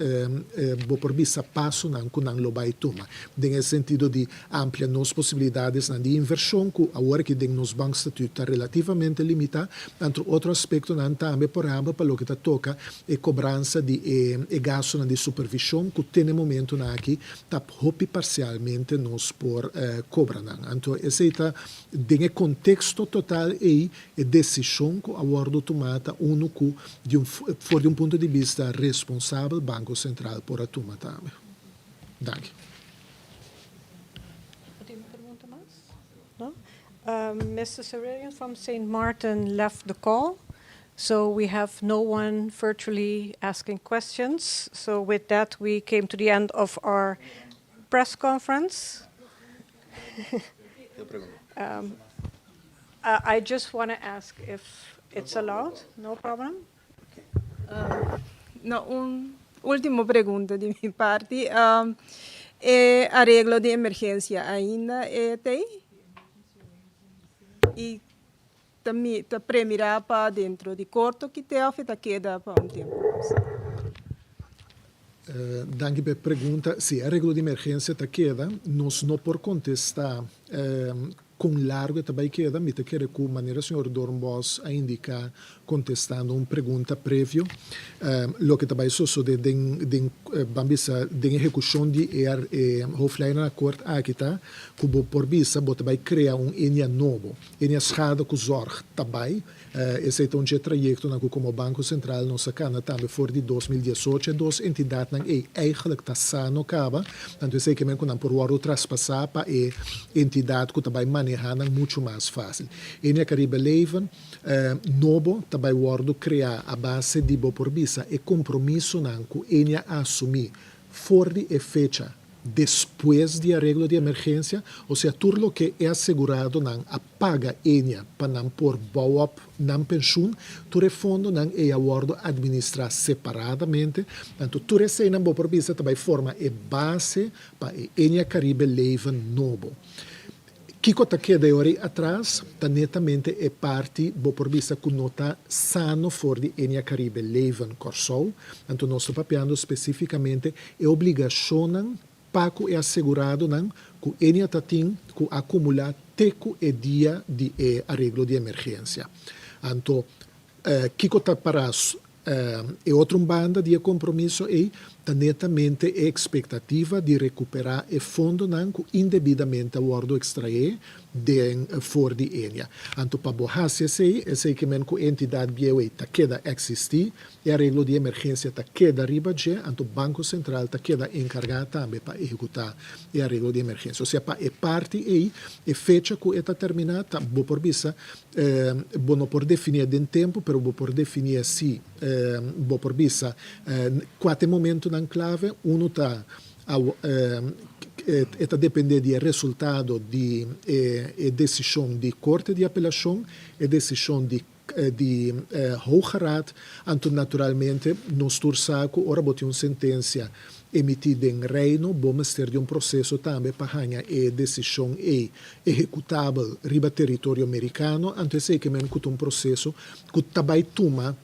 por vista passo não que não lo vai tomar. No sentido de ampliar nossas possibilidades de inversão que agora que tem nos bancos estatuto relativamente limitado, entre outro aspecto não também por exemplo para o que toca a cobrança de gasto de supervisão que tem momento aqui está parcialmente nos por cobrar. Então esse está em contexto total e decisão que agora tomada que de ponto de vista responsável Banco Central por a tomar também. Danke. No? Mr. Sererian from St. Martin left the call, so we have no one virtually asking questions. So with that, we came to the end of our press conference. I just want to ask if it's allowed. No problem? No, última pergunta de minha parte. É arreglo de emergência ainda tem? E também está premirar para dentro de corto que te afeta queda para tempo. Danke per pergunta. Sim, a regra de emergência está queda. Nós não por contestar com largo também queda, me te quero que maneira o senhor Dornbos a indicar contestando uma pergunta prévia, lo que também sucede de execução de hoofdlijnen akkoord aqui tá, que por vista bota vai criar enia novo, enia schade que zorg também, esse é um trajecto na que como Banco Central nós sacana também for de 2018 duas entidades na eigenlijk tá sano cava, então esse que men que não por o traspassar para entidade que também manejar muito mais fácil. Enia Caribe Leven novo também wordo criar a base de por vista e compromisso que enia assumir for de fecha depois de arreglo de emergência, ou seja, tudo lo que é assegurado não apaga enia para não por boa não pensão, tudo fundo não é acordo administrar separadamente, então tudo esse não por vista também forma e base para enia Caribe Leven novo. Kiko está queda ora atrás, está netamente é parte, por vista que não está sano for de Enia Caribe Leven Corsol, então nós estamos papiando especificamente a obrigação pago é assegurado não que Enia está tem que acumular teco e dia de arreglo de emergência. Então, Kiko está para e outra banda de compromisso é netamente a expectativa de recuperar o fundo que indevidamente o extrair for de Enia. Então, para borrar esse que a entidade BIE queda existir, e arreglo de emergência queda arriba, então o Banco Central queda encarregado também para executar o arreglo de emergência. Ou seja, para a parte aí, a fecha que está terminada, vou por vista, não por definir de tempo, mas vou por definir se, vou por vista, quatro momentos na clave, está depende do resultado de decisão de corte de apelação e decisão de Hoge Raad, então naturalmente nós torçamos ora bote uma sentença emitida em Reino, vamos ter de processo também para ganhar a decisão executável riba território americano, então sei que é processo que também toma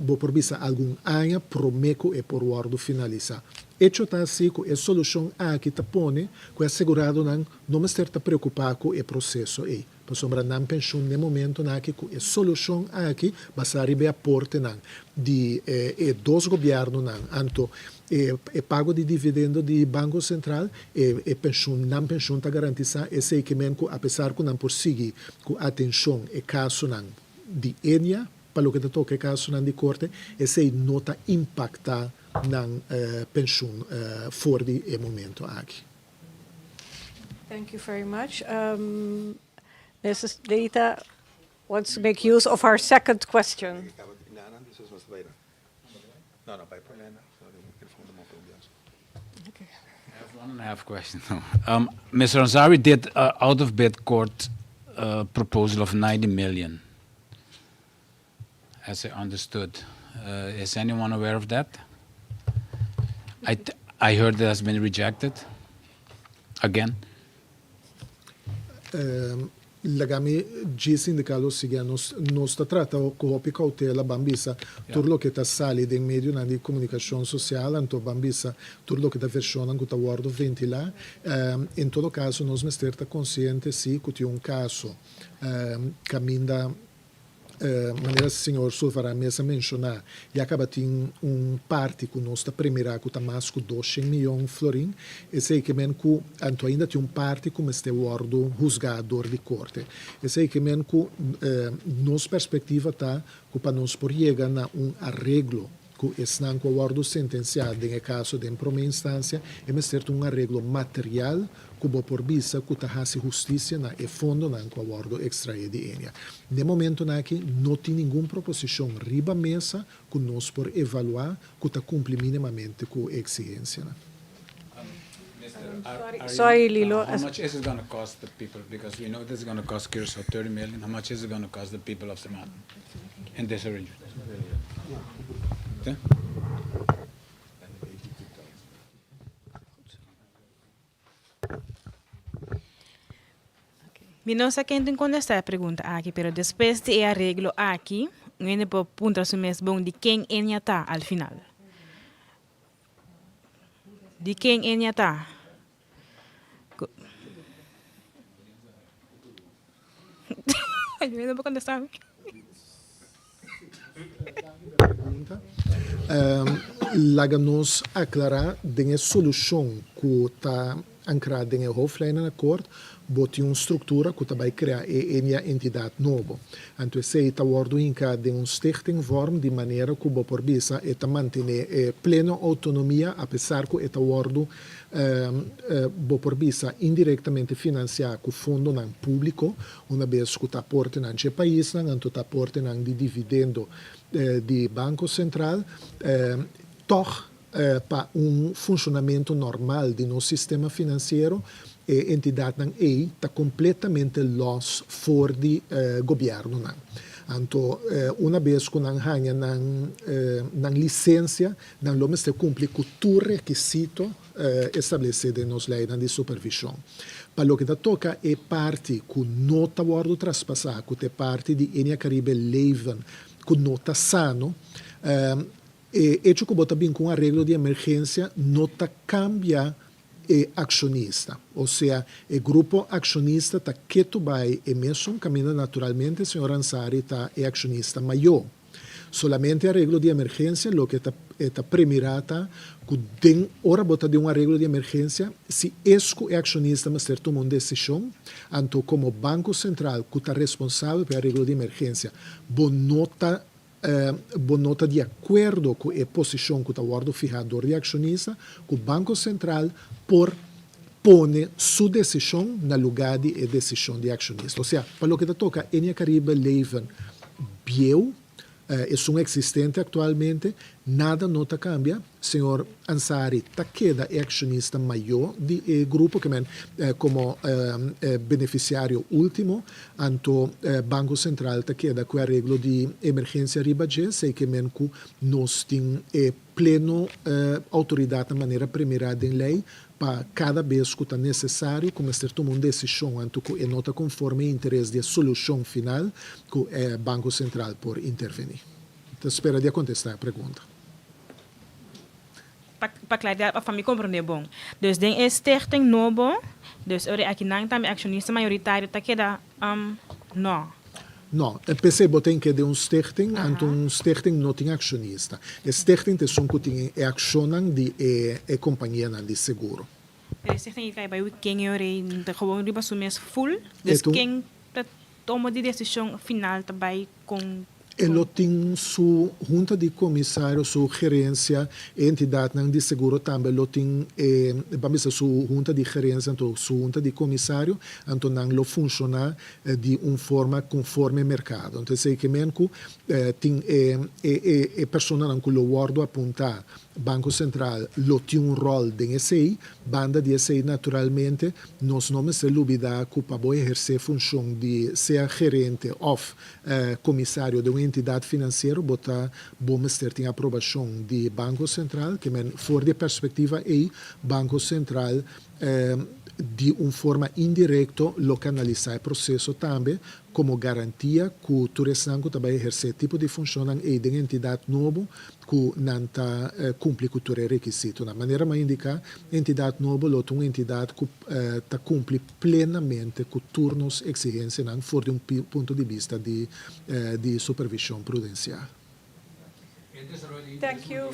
vou por vista algum ano prometo e por guardo finalizar. Hecho está assim que a solução aqui está pone que é assegurado não me estar preocupado com o processo aí. Por sombra não pensou no momento que a solução aqui vai ser a porta de dois governos anto e pago de dividendo de Banco Central e pensão não pensão está garantizar esse que apesar que não prossegue com atenção e caso de Enia para o que toca o caso de corte esse nota impacta na pensão fora de momento aqui. Thank you very much. Mrs. Data wants to make use of our second question. I have 1.5 questions. Mr. Ansari did out-of-bid court proposal of 90 million, as I understood. Is anyone aware of that? I heard that has been rejected again. Legami G sindicalo siga nos tratta com cautela bambisa turlo que ta sali de medio na di comunicação social anto bambisa turlo que ta versiona que ta guardo ventila in todo caso nos mesterta consciente si que un caso caminda maneira senhor Sulfara mesa mencionar e acaba tem parte que nós está primeira que está mais que 200 milhões florin e sei que men que anto ainda tem parte como este guardo juzgador de corte e sei que men que nos perspectiva tá que para nós por chegar na arreglo que estão com o guardo sentenciado em caso de primeira instância é mesterto arreglo material que por visa que está fazendo justiça na e fundo na com o guardo extraído de Enia. No momento na que não tem nenhuma proposição riba mesa que nós por evaluar que está cumpre minimamente com a exigência. Sorry, Lilo. How much is it going to cost the people? Because we know this is going to cost Curacao 30 million. How much is it going to cost the people of Seman in this arrangement? Okay. No sé quién contesta la pregunta aquí, pero después de arreglo aquí, viene por punto su mes bon de quién ella está al final. De quién ella está. Yo no puedo contestar. Laga-nos aclarar de solução que está ancrada em hoofdlijnen akkoord, bote uma estrutura que vai criar uma entidade nova. Então, se está worden de uma stichting vorm de maneira que o por bisa está manter plena autonomia, apesar que está worden por bisa indiretamente financiado com fundo não público, uma vez que está porte não é país, então está porte não de dividendo de Banco Central, toch para funcionamento normal de nosso sistema financeiro, a entidade não está completamente los fora de governo. Então, uma vez que não ganha na licença, não vamos cumprir com todo requisito estabelecido nas leis de supervisão. Para o que toca é parte que não está guardado traspassar, que é parte de Enia Caribe Leven, que não está sano, e hecho que bota bem com arreglo de emergência, não está cambia acionista. Ou seja, o grupo acionista está quieto vai e mesmo caminha naturalmente, o senhor Ansari está acionista maior. Solamente arreglo de emergência, lo que está primirata, que tem hora botar de um arreglo de emergência, se esco é acionista, mas ter tomado uma decisão, então como Banco Central, que está responsável pelo arreglo de emergência, bonota de acordo com a posição que está o fijador de acionista, que o Banco Central pone sua decisão no lugar de decisão de acionista. Ou seja, para o que toca, a Caribe Leven Biel, é um existente atualmente, nada nota cambia. Senhor Ansari, está queda é acionista maior do grupo, que como beneficiário último, então Banco Central está queda com o arreglo de emergência ribadje, sei que nós temos pleno autoridade de maneira primeira em lei, para cada vez que está necessário, como ser tomar uma decisão, então que é nota conforme o interesse de solução final, que o Banco Central por intervenir. Então, espero de contestar a pergunta. Para clarear, para me compreender bom. Dus den is stichting nobo, dus aqui não também acionista maioritário, tá queda não. Não, pensei botem que de um stichting, então um stichting não tem acionista. O stichting é som que tem acionam de companhia de seguro. Pero stichting cai by quem ore, gewoon riba sumes full, dus quem toma de decisão final também com Ele tem sua junta de comissários, sua gerência, entidade de seguro também, ele tem sua junta de gerência, então sua junta de comissário, então não funciona de uma forma conforme o mercado. Então, sei que mesmo tem pessoas que o guardo apontar, Banco Central lo tem um rol de SI, banda de SI naturalmente, nós não se olvidar que para exercer função de ser gerente ou comissário de uma entidade financeira, botar vamos ter aprovação de Banco Central, que for de perspectiva aí, Banco Central de uma forma indireta localizar o processo também, como garantia que o Turesango também exerce tipo de função em uma entidade nova que não está cumpre com os requisitos. Na maneira mais indicar, entidade nova é uma entidade que está cumpre plenamente com turnos exigências for de um ponto de vista de supervisão prudencial. Thank you.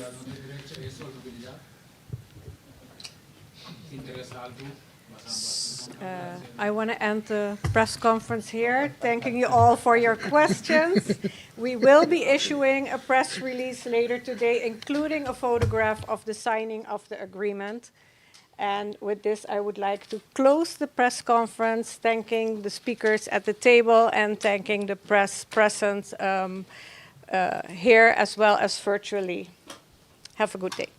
I want to end the press conference here, thanking you all for your questions. We will be issuing a press release later today, including a photograph of the signing of the agreement. And with this, I would like to close the press conference, thanking the speakers at the table and thanking the press present here as well as virtually. Have a good day.